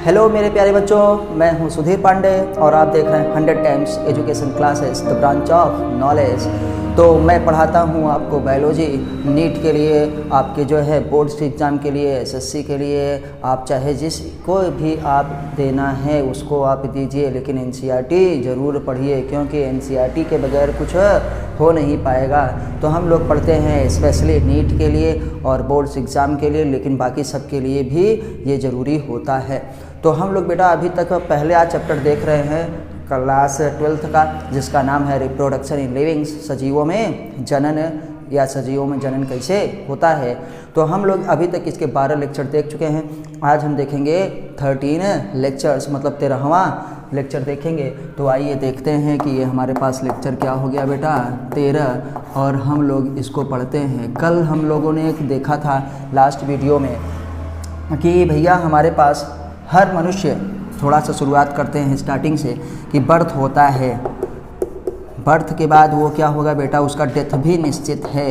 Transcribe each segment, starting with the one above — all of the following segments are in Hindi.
हेलो मेरे प्यारे बच्चों, मैं हूं सुधीर पांडे और आप देख रहे हैं 100 times education classes the branch of knowledge. तो मैं पढ़ाता हूं आपको बायोलॉजी नीट के लिए, आपके जो है बोर्ड्स एग्ज़ाम के लिए, एसएससी के लिए, आप चाहे जिसको भी आप देना है उसको आप दीजिए, लेकिन एनसीईआरटी ज़रूर पढ़िए क्योंकि एनसीईआरटी के बगैर कुछ हो नहीं पाएगा। तो हम लोग पढ़ते हैं स्पेशली नीट के लिए और बोर्ड्स एग्ज़ाम के लिए, लेकिन बाकी सब के लिए भी ये ज़रूरी होता है। तो हम लोग बेटा अभी तक पहले आज चैप्टर देख रहे हैं क्लास 12th का, जिसका नाम है रिप्रोडक्शन इन लिविंग्स, सजीवों में जनन या सजीवों में जनन कैसे होता है। तो हम लोग अभी तक इसके 12 लेक्चर देख चुके हैं। आज हम देखेंगे 13 लेक्चर्स, मतलब 13वां लेक्चर देखेंगे। तो आइए देखते हैं कि ये हमारे पास लेक्चर क्या हो गया बेटा 13, और हम लोग इसको पढ़ते हैं। कल हम लोगों ने एक देखा था लास्ट वीडियो में कि भैया हमारे पास हर मनुष्य, थोड़ा सा शुरुआत करते हैं स्टार्टिंग से, कि बर्थ होता है, बर्थ के बाद वो क्या होगा बेटा, उसका डेथ भी निश्चित है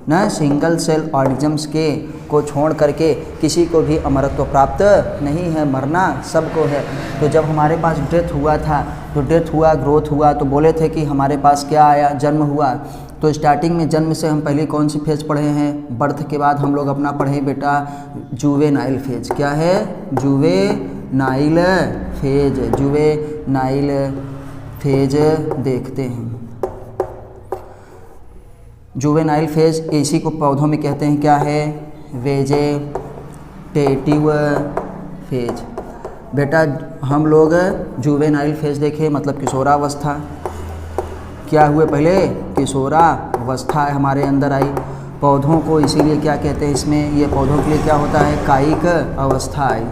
ना। सिंगल सेल ऑर्गेनिजम्स के को छोड़ करके किसी को भी अमरत्व प्राप्त नहीं है, मरना सबको है। तो जब हमारे पास डेथ हुआ था, तो डेथ हुआ, ग्रोथ हुआ, तो बोले थे कि हमारे पास क्या आया, जन्म हुआ। तो स्टार्टिंग में जन्म से हम पहले कौन सी फेज पढ़े हैं, बर्थ के बाद हम लोग अपना पढ़े बेटा जुवेनाइल फेज। क्या है, जुवेनाइल फेज, जुवेनाइल फेज देखते हैं। जुवेनाइल फेज इसी को पौधों में कहते हैं, क्या है, वेजेटेटिव फेज। बेटा हम लोग जुवेनाइल फेज देखे, मतलब किशोरावस्था। क्या हुए पहले, किशोरावस्था हमारे अंदर आई। पौधों को इसीलिए क्या कहते हैं, इसमें ये पौधों के लिए क्या होता है, कायिक अवस्था आई।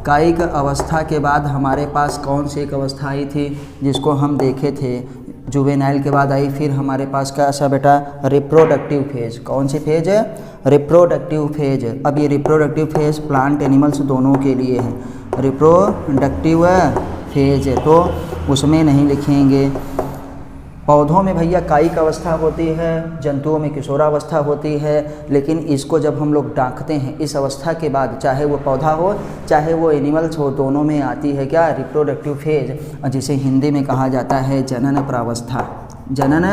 कायिक अवस्था के बाद हमारे पास कौन सी एक अवस्था आई थी जिसको हम देखे थे, जुवेनाइल के बाद आई फिर हमारे पास क्या सा बेटा, रिप्रोडक्टिव फेज। कौन सी फेज है, रिप्रोडक्टिव फेज। अब ये रिप्रोडक्टिव फेज प्लांट एनिमल्स दोनों के लिए है, रिप्रोडक्टिव फेज है, तो उसमें नहीं लिखेंगे। पौधों में भैया कायिक अवस्था होती है, जंतुओं में किशोरावस्था होती है, लेकिन इसको जब हम लोग डांकते हैं इस अवस्था के बाद, चाहे वो पौधा हो चाहे वो एनिमल्स हो, दोनों में आती है क्या, रिप्रोडक्टिव फेज, जिसे हिंदी में कहा जाता है जनन प्रावस्था। जनन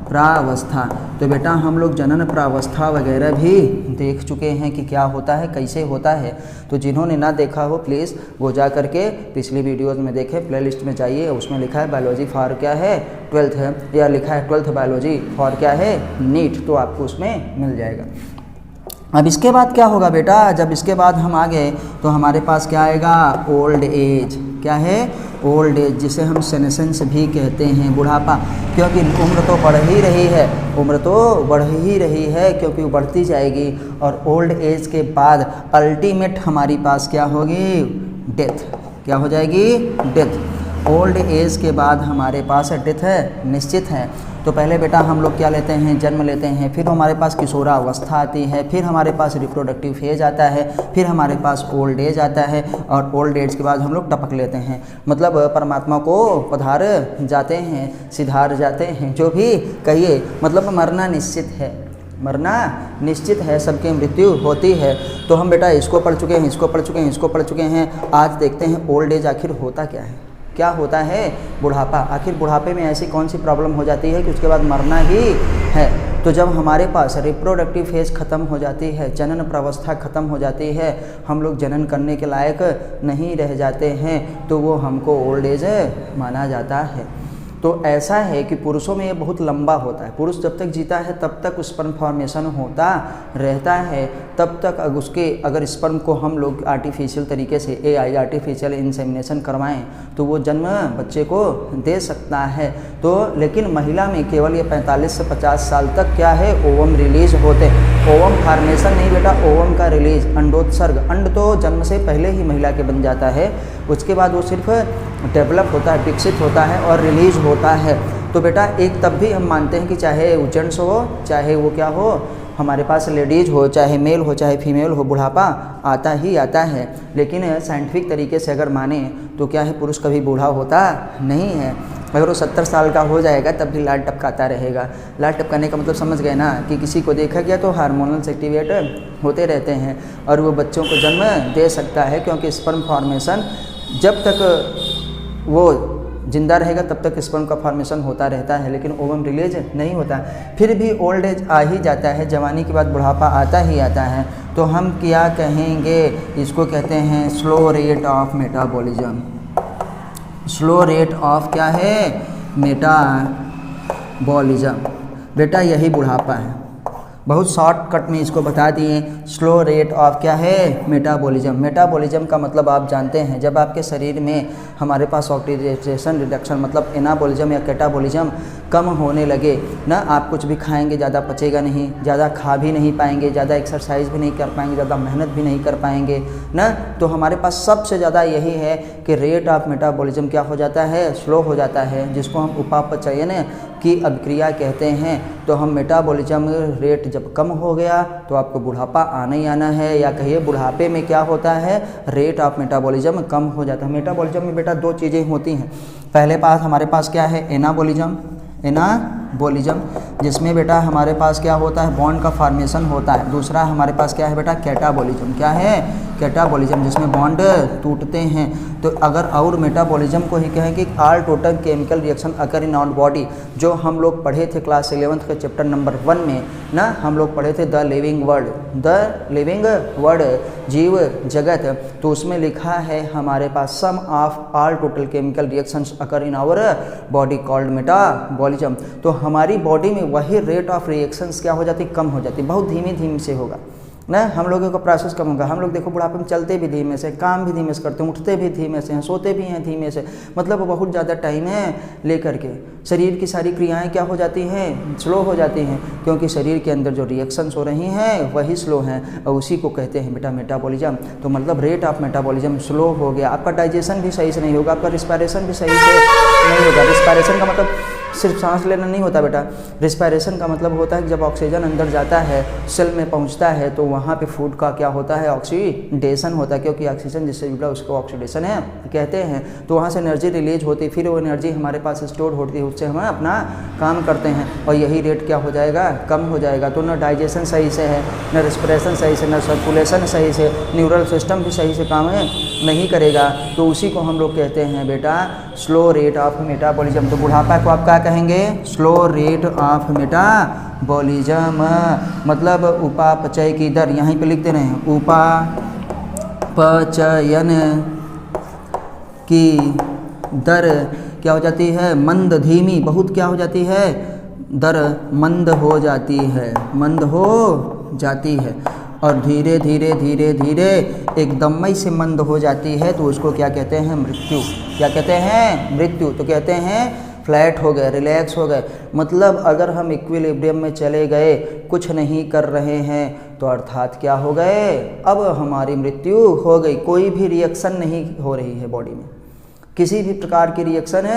प्रावस्था। तो बेटा हम लोग जनन प्रावस्था वगैरह भी देख चुके हैं कि क्या होता है, कैसे होता है। तो जिन्होंने ना देखा हो प्लीज़ वो जा करके पिछली वीडियोज़ में देखें, प्लेलिस्ट में जाइए, उसमें लिखा है बायोलॉजी फॉर क्या है 12th है, या लिखा है 12th बायोलॉजी फॉर क्या है नीट, तो आपको उसमें मिल जाएगा। अब इसके बाद क्या होगा बेटा, जब इसके बाद हम आ गए तो हमारे पास क्या आएगा, ओल्ड एज। क्या है, ओल्ड एज, जिसे हम सेनेसेंस भी कहते हैं, बुढ़ापा। क्योंकि उम्र तो बढ़ ही रही है, उम्र तो बढ़ ही रही है क्योंकि वो बढ़ती जाएगी। और ओल्ड एज के बाद अल्टीमेट हमारी पास क्या होगी, डेथ। क्या हो जाएगी, डेथ। ओल्ड एज के बाद हमारे पास डेथ है, निश्चित है। तो पहले बेटा हम लोग क्या लेते हैं, जन्म लेते हैं, फिर हमारे पास किशोरावस्था आती है, फिर हमारे पास रिप्रोडक्टिव फेज आता है, फिर हमारे पास ओल्ड एज आता है, और ओल्ड एज के बाद हम लोग टपक लेते हैं, मतलब परमात्मा को पधार जाते हैं, सिधार जाते हैं, जो भी कहिए, मतलब मरना निश्चित है, मरना निश्चित है, सबकी मृत्यु होती है। तो हम बेटा इसको पढ़ चुके हैं, इसको पढ़ चुके हैं, इसको पढ़ चुके हैं। आज देखते हैं ओल्ड एज आखिर होता क्या है, क्या होता है बुढ़ापा। आखिर बुढ़ापे में ऐसी कौन सी प्रॉब्लम हो जाती है कि उसके बाद मरना ही है। तो जब हमारे पास रिप्रोडक्टिव फेज ख़त्म हो जाती है, जनन प्रावस्था ख़त्म हो जाती है, हम लोग जनन करने के लायक नहीं रह जाते हैं, तो वो हमको ओल्ड एज माना जाता है। तो ऐसा है कि पुरुषों में ये बहुत लंबा होता है, पुरुष जब तक जीता है तब तक स्पर्म फॉर्मेशन होता रहता है, तब तक उसके अगर स्पर्म को हम लोग आर्टिफिशियल तरीके से AI आर्टिफिशियल इंसेमिनेशन करवाएं तो वो जन्म बच्चे को दे सकता है। तो लेकिन महिला में केवल ये 45 से 50 साल तक क्या है, ओवम रिलीज होते। ओवम फॉर्मेशन नहीं बेटा, ओवम का रिलीज, अंडोत्सर्ग। अंड तो जन्म से पहले ही महिला के बन जाता है, उसके बाद वो सिर्फ डेवलप होता है, विकसित होता है और रिलीज होता है। तो बेटा एक तब भी हम मानते हैं कि चाहे वो जेंट्स हो चाहे वो क्या हो हमारे पास लेडीज हो चाहे मेल हो चाहे फीमेल हो, बुढ़ापा आता ही आता है। लेकिन साइंटिफिक तरीके से अगर माने तो क्या है, पुरुष कभी बूढ़ा होता नहीं है। अगर वो 70 साल का हो जाएगा तब भी लाल टपकाता रहेगा। लाल टपकाने का मतलब समझ गए ना, कि किसी को देखा गया तो हार्मोनल्स एक्टिवेट होते रहते हैं और वो बच्चों को जन्म दे सकता है, क्योंकि स्पर्म फॉर्मेशन जब तक वो जिंदा रहेगा तब तक स्पर्म का फॉर्मेशन होता रहता है, लेकिन ओवम रिलीज नहीं होता। फिर भी ओल्ड एज आ ही जाता है, जवानी के बाद बुढ़ापा आता ही आता है। तो हम क्या कहेंगे, इसको कहते हैं slow rate of metabolism. Slow rate of क्या है, मेटाबॉलिज्म। बेटा यही बुढ़ापा है, बहुत शॉर्टकट में इसको बता दिए। स्लो रेट ऑफ क्या है, मेटाबॉलिज्म। मेटाबॉलिज्म का मतलब आप जानते हैं, जब आपके शरीर में हमारे पास ऑक्सीडेशन रिडक्शन मतलब एनाबॉलिज्म या कैटाबॉलिज्म कम होने लगे ना, आप कुछ भी खाएंगे ज़्यादा पचेगा नहीं, ज़्यादा खा भी नहीं पाएंगे, ज़्यादा एक्सरसाइज भी नहीं कर पाएंगे, ज़्यादा मेहनत भी नहीं कर पाएंगे ना। तो हमारे पास सबसे ज़्यादा यही है कि रेट ऑफ मेटाबॉलिज्म क्या हो जाता है, स्लो हो जाता है, जिसको हम उपापचयन की अभिक्रिया कहते हैं। तो हम मेटाबॉलिज्म रेट जब कम हो गया तो आपको बुढ़ापा आना ही आना है, या कहिए बुढ़ापे में क्या होता है, रेट ऑफ मेटाबॉलिज्म कम हो जाता है। मेटाबॉलिज्म में बेटा दो चीज़ें होती हैं। पहले पास हमारे पास क्या है, एनाबॉलिज्म। एनाबॉलिज्म जिसमें बेटा हमारे पास क्या होता है, बॉन्ड का फॉर्मेशन होता है। दूसरा हमारे पास क्या है बेटा, कैटाबॉलिज्म। क्या है, कैटाबॉलिज्म, जिसमें बॉन्ड टूटते हैं। तो अगर और मेटाबॉलिज्म को ही कहें कि all total chemical reaction occur in our body, जो हम लोग पढ़े थे क्लास 11th के चैप्टर नंबर 1 में ना, हम लोग पढ़े थे the living world, the living world, जीव जगत। तो उसमें लिखा है हमारे पास sum of all total chemical reactions occur in our body called metabolism. तो हमारी बॉडी में वही रेट ऑफ रिएक्शंस क्या हो जाती, कम हो जाती, बहुत धीमी धीमी से होगा ना। हम लोगों का प्रोसेस कम होगा। हम लोग देखो बुढ़ापे में चलते भी धीमे से, काम भी धीमे से करते हैं, उठते भी धीमे से हैं, सोते भी हैं धीमे से, मतलब बहुत ज़्यादा टाइम है लेकर के शरीर की सारी क्रियाएं क्या हो जाती हैं, स्लो हो जाती हैं, क्योंकि शरीर के अंदर जो रिएक्शंस हो रही हैं वही स्लो हैं, और उसी को कहते हैं बेटा मेटाबॉलिज्म। तो मतलब रेट ऑफ मेटाबॉलिज्म स्लो हो गया, आपका डाइजेशन भी सही से नहीं होगा, आपका रिस्पायरेशन भी सही से नहीं होगा। रिस्पायरेशन का मतलब सिर्फ सांस लेना नहीं होता बेटा, रिस्पायरेशन का मतलब होता है कि जब ऑक्सीजन अंदर जाता है, सेल में पहुंचता है, तो वहाँ पे फूड का क्या होता है, ऑक्सीडेशन होता है, क्योंकि ऑक्सीजन जिससे जुड़ा उसको ऑक्सीडेशन है कहते हैं। तो वहाँ से एनर्जी रिलीज होती है, फिर वो एनर्जी हमारे पास स्टोर होती है, उससे हम अपना काम करते हैं, और यही रेट क्या हो जाएगा, कम हो जाएगा। तो न डाइजेशन सही से है, न रिस्पिरेशन सही से, न सर्कुलेशन सही से, न्यूरल सिस्टम भी सही से काम नहीं करेगा। तो उसी को हम लोग कहते हैं बेटा स्लो रेट ऑफ मेटाबॉलिज्म। तो बुढ़ापा को आप क्या कहेंगे, स्लो रेट ऑफ मेटाबॉलिज्म, मतलब उपापचय की दर, यहीं पे लिखते रहे, उपापचयन की दर क्या हो जाती है, मंद, धीमी, बहुत क्या हो जाती है, दर मंद हो जाती है, मंद हो जाती है, और धीरे धीरे धीरे धीरे एकदम ही से मंद हो जाती है। तो उसको क्या कहते हैं, मृत्यु। क्या कहते हैं, मृत्यु। तो कहते हैं फ्लैट हो गए, रिलैक्स हो गए, मतलब अगर हम इक्विलिब्रियम में चले गए, कुछ नहीं कर रहे हैं, तो अर्थात क्या हो गए, अब हमारी मृत्यु हो गई। कोई भी रिएक्शन नहीं हो रही है बॉडी में, किसी भी प्रकार की रिएक्शन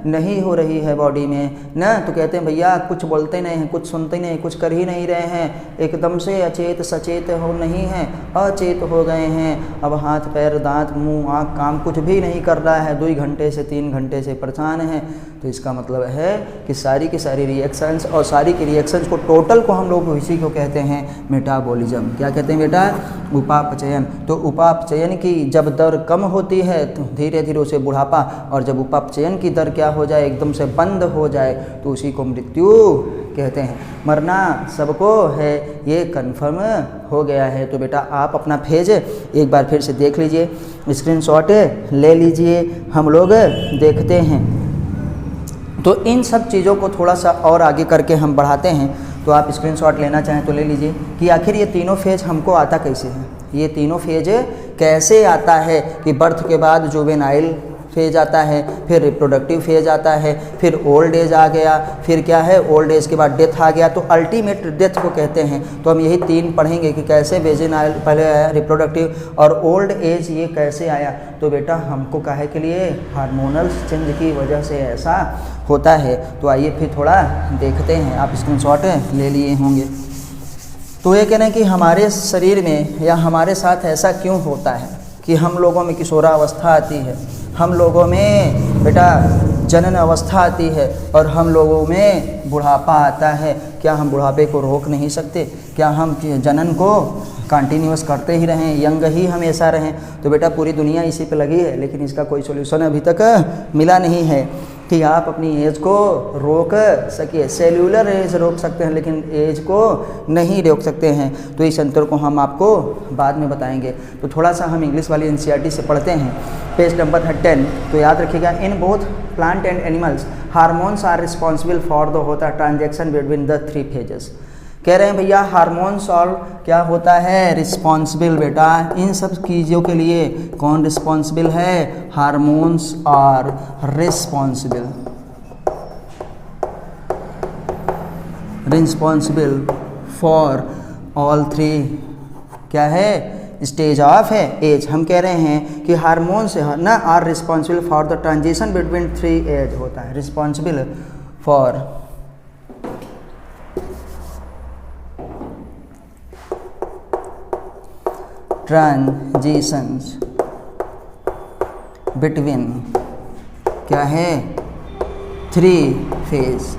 नहीं हो रही है बॉडी में ना। तो कहते हैं भैया कुछ बोलते नहीं हैं, कुछ सुनते नहीं, कुछ कर ही नहीं रहे हैं, एकदम से अचेत सचेत हो नहीं हैं, अचेत हो गए हैं। अब हाथ पैर दांत मुंह आँख काम कुछ भी नहीं कर रहा है, 2 घंटे से 3 घंटे से परेशान है। तो इसका मतलब है कि सारी की सारी रिएक्शंस, और सारी की रिएक्शंस को टोटल को हम लोग इसी को कहते हैं मेटाबॉलिज्म। क्या कहते हैं बेटा, उपापचयन। तो उपापचयन की जब दर कम होती है तो धीरे धीरे उसे बुढ़ापा, और जब उपापचयन की दर क्या हो जाए, एकदम से बंद हो जाए, तो उसी को मृत्यु कहते हैं। मरना सबको है, ये कन्फर्म हो गया है। तो बेटा आप अपना फेज एक बार फिर से देख लीजिए, स्क्रीनशॉट ले लीजिए, हम लोग देखते हैं। तो इन सब चीज़ों को थोड़ा सा और आगे करके हम बढ़ाते हैं। तो आप स्क्रीनशॉट लेना चाहें तो ले लीजिए कि आखिर ये तीनों फेज हमको आता कैसे है, ये तीनों फेज कैसे आता है। कि बर्थ के बाद जुवेनाइल फेज आता है, फिर रिप्रोडक्टिव फेज आता है, फिर ओल्ड एज आ गया, फिर क्या है, ओल्ड एज के बाद डेथ आ गया, तो अल्टीमेट डेथ को कहते हैं। तो हम यही 3 पढ़ेंगे कि कैसे वेजिनाइल पहले आया, रिप्रोडक्टिव और ओल्ड एज ये कैसे आया। तो बेटा हमको काहे के लिए, हार्मोनल चेंज की वजह से ऐसा होता है। तो आइए फिर थोड़ा देखते हैं, आप स्क्रीनशॉट ले लिए होंगे। तो ये कह रहे हैं कि हमारे शरीर में या हमारे साथ ऐसा क्यों होता है कि हम लोगों में किशोरावस्था आती है, हम लोगों में बेटा जनन अवस्था आती है और हम लोगों में बुढ़ापा आता है। क्या हम बुढ़ापे को रोक नहीं सकते? क्या हम जनन को कंटिन्यूअस करते ही रहें, यंग ही हमेशा रहें? तो बेटा पूरी दुनिया इसी पे लगी है, लेकिन इसका कोई सोल्यूशन अभी तक मिला नहीं है कि आप अपनी एज को रोक सकिए। सेल्यूलर एज रोक सकते हैं लेकिन एज को नहीं रोक सकते हैं। तो इस अंतर को हम आपको बाद में बताएंगे। तो थोड़ा सा हम इंग्लिश वाली एनसीईआरटी से पढ़ते हैं, पेज नंबर 10। तो याद रखिएगा, in both plant and animals hormones are responsible for the होता ट्रांजेक्शन बिटवीन द 3 फेजेस। कह रहे हैं भैया हार्मोन्स और क्या होता है? रिस्पॉन्सिबल। बेटा इन सब चीज़ों के लिए कौन रिस्पॉन्सिबल है? Hormones are responsible for all 3 क्या है? स्टेज ऑफ है एज। हम कह रहे हैं कि हार्मोन्स ना are responsible for the transition between 3 as होता है, रिस्पॉन्सिबल फॉर ट्रांजिशंस बिटवीन क्या है? 3 फेजेस।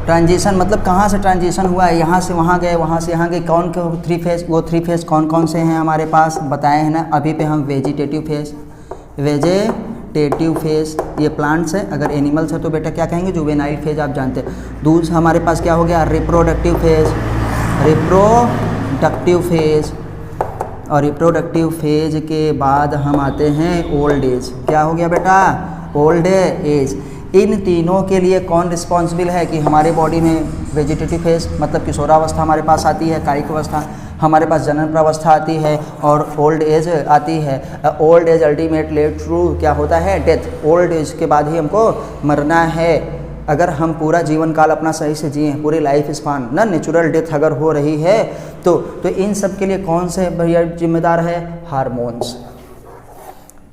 ट्रांजिशन मतलब कहाँ से ट्रांजिशन हुआ है? यहाँ से वहाँ गए, वहाँ से यहाँ गए। कौन 3 फेज? वो 3 फेज कौन कौन से हैं हमारे पास बताए हैं ना अभी पे हम? वेजिटेटिव फेज ये प्लांट्स है। अगर एनिमल्स है तो बेटा क्या कहेंगे? जुवेनाइल फेज, आप जानते हैं। दूसरा हमारे पास क्या हो गया? Reproductive phase. और रिप्रोडक्टिव फेज के बाद हम आते हैं ओल्ड एज। क्या हो गया बेटा? Old age. इन तीनों के लिए कौन रिस्पॉन्सिबल है कि हमारे बॉडी में वेजिटेटिव फेज मतलब किशोरावस्था हमारे पास आती है, कायिक अवस्था, हमारे पास जनन प्रावस्था आती है और ओल्ड एज आती है। Old age ultimate led to क्या होता है? डेथ। ओल्ड एज के बाद ही हमको मरना है। अगर हम पूरा जीवन काल अपना सही से जिए, पूरी लाइफ स्पान ना, नेचुरल डेथ अगर हो रही है तो इन सब के लिए कौन से भैया जिम्मेदार है? हार्मोन्स।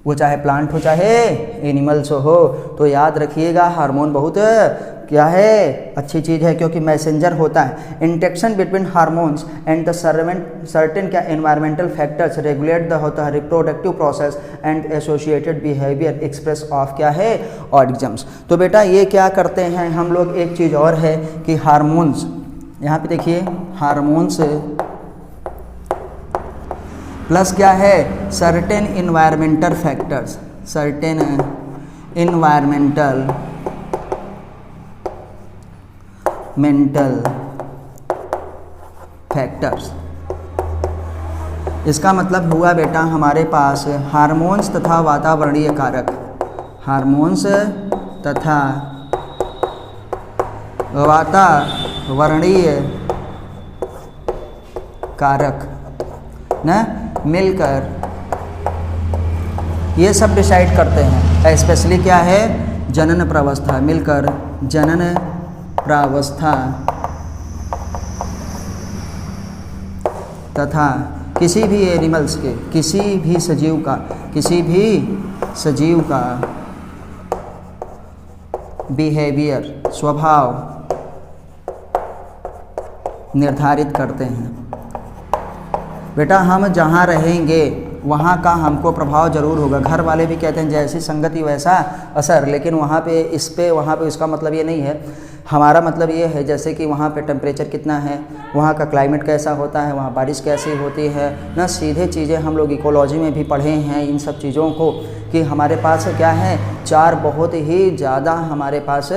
वो चाहे प्लांट हो चाहे एनिमल्स हो। तो याद रखिएगा हार्मोन बहुत क्या है? अच्छी चीज़ है क्योंकि मैसेंजर होता है। Interaction between hormones and the certain क्या एनवायरमेंटल फैक्टर्स रेगुलेट द होता है reproductive process and associated behaviour express of क्या है? ऑर्गेनिजम्स। तो बेटा ये क्या करते हैं हम लोग? एक चीज़ और है कि हार्मोन्स, यहाँ पे देखिए हार्मोन्स प्लस क्या है? Certain environmental factors, certain environmental factors. इसका मतलब हुआ बेटा हमारे पास हार्मोन्स तथा वातावरणीय कारक, हार्मोन्स तथा वातावरणीय कारक ना मिलकर ये सब डिसाइड करते हैं। स्पेशली क्या है? जनन प्रावस्था, मिलकर जनन प्रावस्था तथा किसी भी एनिमल्स के, किसी भी सजीव का बिहेवियर, स्वभाव निर्धारित करते हैं। बेटा हम जहाँ रहेंगे वहाँ का हमको प्रभाव जरूर होगा। घर वाले भी कहते हैं जैसी संगति वैसा असर, लेकिन वहाँ पे इस पे वहाँ पे इसका मतलब ये नहीं है। हमारा मतलब ये है जैसे कि वहाँ पे टेम्परेचर कितना है, वहाँ का क्लाइमेट कैसा होता है, वहाँ बारिश कैसी होती है ना, सीधे चीज़ें हम लोग इकोलॉजी में भी पढ़े हैं इन सब चीज़ों को कि हमारे पास क्या है? 4 बहुत ही ज़्यादा हमारे पास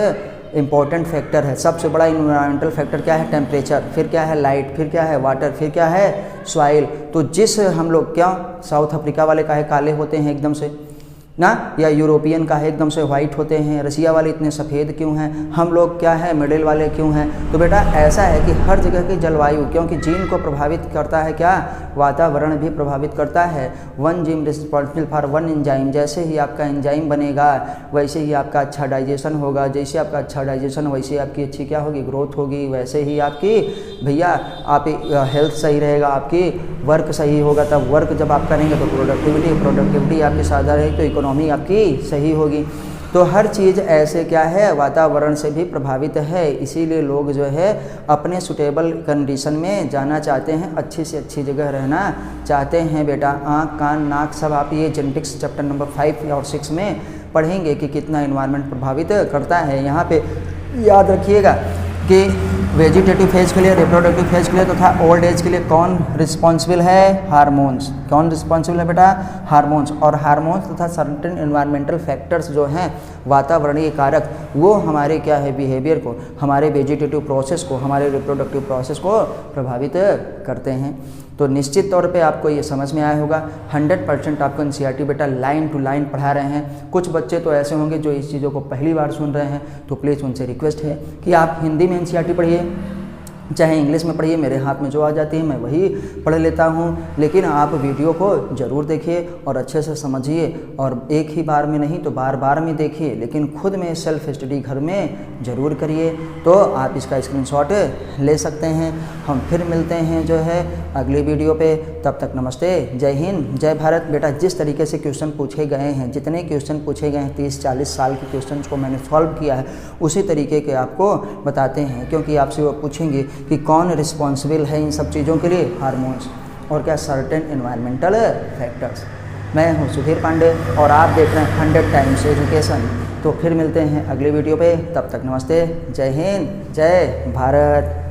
इम्पोर्टेंट फैक्टर है। सबसे बड़ा इन्वायरमेंटल फैक्टर क्या है? टेम्परेचर। फिर क्या है? लाइट। फिर क्या है? वाटर। फिर क्या है? सॉइल। तो जिस हम लोग क्या साउथ अफ्रीका वाले काहे काले होते हैं एकदम से ना, या यूरोपियन का है एकदम से वाइट होते हैं, रसिया वाले इतने सफ़ेद क्यों हैं, हम लोग क्या है मिडिल वाले क्यों हैं? तो बेटा ऐसा है कि हर जगह की जलवायु, क्योंकि जीन को प्रभावित करता है क्या? वातावरण भी प्रभावित करता है। One gene responsible for one enzyme. जैसे ही आपका एंजाइम बनेगा वैसे ही आपका अच्छा डाइजेशन होगा, जैसे आपका अच्छा डाइजेशन वैसे ही आपकी अच्छी क्या होगी? ग्रोथ होगी। वैसे ही आपकी भैया आप हेल्थ सही रहेगा, आपकी वर्क सही होगा। तब वर्क जब आप करेंगे तो प्रोडक्टिविटी आपकी ज़्यादा रहेगी तो इकोनॉमी आपकी सही होगी। तो तो हर चीज़ ऐसे क्या है, वातावरण से भी प्रभावित है, इसीलिए लोग जो है अपने सुटेबल कंडीशन में जाना चाहते हैं, अच्छी से अच्छी जगह रहना चाहते हैं। बेटा आँख कान नाक सब आप ये जेनेटिक्स चैप्टर नंबर 5 और 6 में पढ़ेंगे कि कितना इन्वायरमेंट प्रभावित करता है। यहाँ पे याद रखिएगा कि वेजिटेटिव फेज के लिए, रिप्रोडक्टिव फेज के लिए तथा ओल्ड एज के लिए कौन रिस्पॉन्सिबल है, हार्मोन्स। कौन रिस्पॉन्सिबल है बेटा, हार्मोन्स। और हार्मोन्स तथा सर्टेन एनवायरमेंटल फैक्टर्स जो हैं वातावरणीय कारक, वो हमारे क्या है, बिहेवियर को, हमारे वेजिटेटिव प्रोसेस को, हमारे रिप्रोडक्टिव प्रोसेस को प्रभावित करते हैं। तो निश्चित तौर पे आपको ये समझ में आया होगा। 100% आपको एनसीईआरटी बेटा लाइन टू लाइन पढ़ा रहे हैं। कुछ बच्चे तो ऐसे होंगे जो इस चीज़ों को पहली बार सुन रहे हैं, तो प्लीज़ उनसे रिक्वेस्ट है कि आप हिंदी में एनसीईआरटी पढ़िए, चाहे इंग्लिश में पढ़िए, मेरे हाथ में जो आ जाती है मैं वही पढ़ लेता हूँ, लेकिन आप वीडियो को ज़रूर देखिए और अच्छे से समझिए, और एक ही बार में नहीं तो बार बार में देखिए, लेकिन खुद में सेल्फ स्टडी घर में ज़रूर करिए। तो आप इसका स्क्रीनशॉट ले सकते हैं। हम फिर मिलते हैं जो है अगली वीडियो पे, तब तक नमस्ते, जय हिंद, जय भारत। बेटा जिस तरीके से क्वेश्चन पूछे गए हैं, जितने क्वेश्चन पूछे गए हैं 30-40 साल के क्वेश्चन को मैंने सॉल्व किया है, उसी तरीके के आपको बताते हैं, क्योंकि आपसे वो पूछेंगे कि कौन रिस्पॉन्सिबल है इन सब चीज़ों के लिए, हार्मोन्स और क्या सर्टेन एनवायरमेंटल फैक्टर्स। मैं हूँ सुधीर पांडे और आप देख रहे हैं 100 टाइम्स एजुकेशन। तो फिर मिलते हैं अगली वीडियो पे, तब तक नमस्ते, जय हिंद, जय भारत।